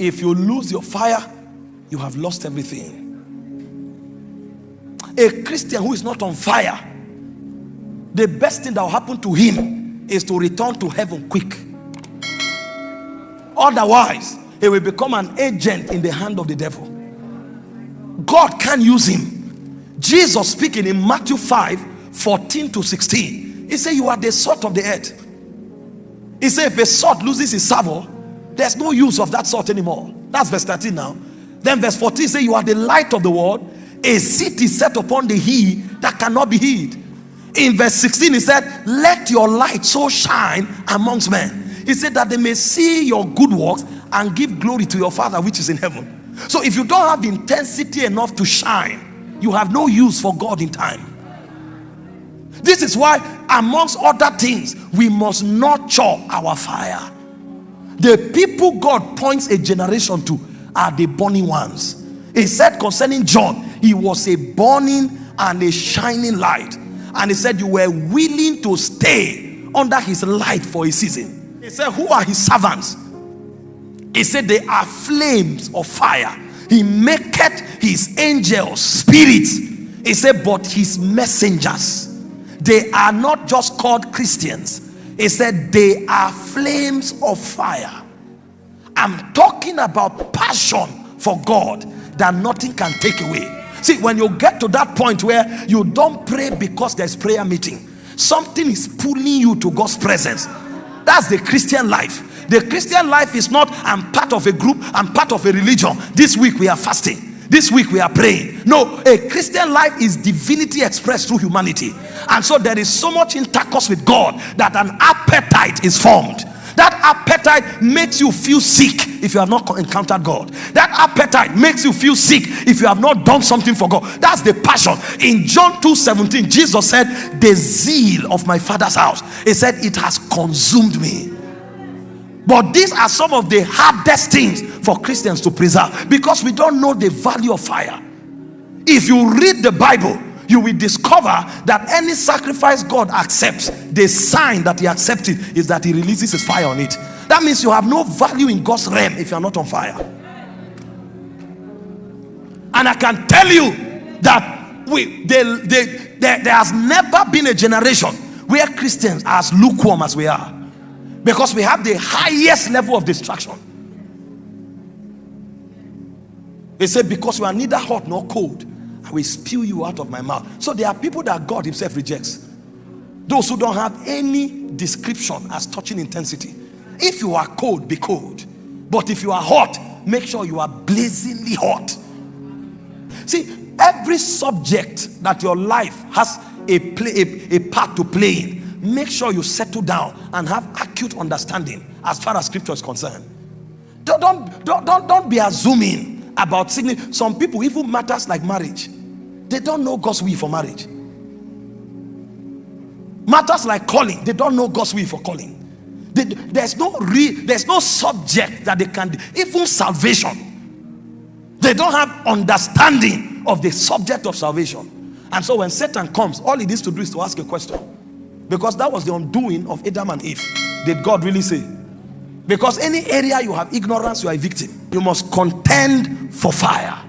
If you lose your fire, you have lost everything. A Christian who is not on fire, the best thing that will happen to him is to return to heaven quick. Otherwise, he will become an agent in the hand of the devil. God can't use him. Jesus speaking in Matthew 5:14-16, he said, you are the salt of the earth. He said, if a salt loses its savor, there's no use of that salt anymore. That's verse 13 now. Then verse 14 says, you are the light of the world. A city set upon the hill that cannot be hid. In verse 16 he said, let your light so shine amongst men. He said that they may see your good works and give glory to your Father which is in heaven. So if you don't have the intensity enough to shine, you have no use for God in time. This is why, amongst other things, we must nurture our fire. The people God points a generation to are the burning ones. He said concerning John, he was a burning and a shining light. And he said you were willing to stay under his light for a season. He said, who are his servants? He said they are flames of fire. He maketh his angels spirits. He said, but his messengers, they are not just called Christians. He said they are flames of fire. I'm talking about passion for God that nothing can take away. See, when you get to that point where you don't pray because there's prayer meeting, something is pulling you to God's presence. That's the Christian life. The Christian life is not, I'm part of a group, I'm part of a religion. This week we are fasting. This week we are praying. No, a Christian life is divinity expressed through humanity. And so there is so much intercourse with God that an appetite is formed. That appetite makes you feel sick if you have not encountered God. That appetite makes you feel sick if you have not done something for God. That's the passion. In John 2:17, Jesus said, the zeal of my Father's house, he said, it has consumed me. But these are some of the hardest things for Christians to preserve, because we don't know the value of fire. If you read the Bible, you will discover that any sacrifice God accepts, the sign that he accepts it is that he releases his fire on it. That means you have no value in God's realm if you are not on fire. And I can tell you that there has never been a generation where Christians are as lukewarm as we are, because we have the highest level of distraction. They say, because we are neither hot nor cold, I will spew you out of my mouth. So there are people that God himself rejects. Those who don't have any description as touching intensity. If you are cold, be cold. But if you are hot, make sure you are blazingly hot. See, every subject that your life has a part to play in, make sure you settle down and have acute understanding as far as scripture is concerned. Don't be assuming about significance. Some people, even matters like marriage, they don't know God's will for marriage. Matters like calling, they don't know God's will for calling. There's no subject that they can, even salvation, they don't have understanding of the subject of salvation. And so when Satan comes, all he needs to do is to ask a question, because that was the undoing of Adam and Eve. Did God really say? Because any area you have ignorance, you are a victim. You must contend for fire.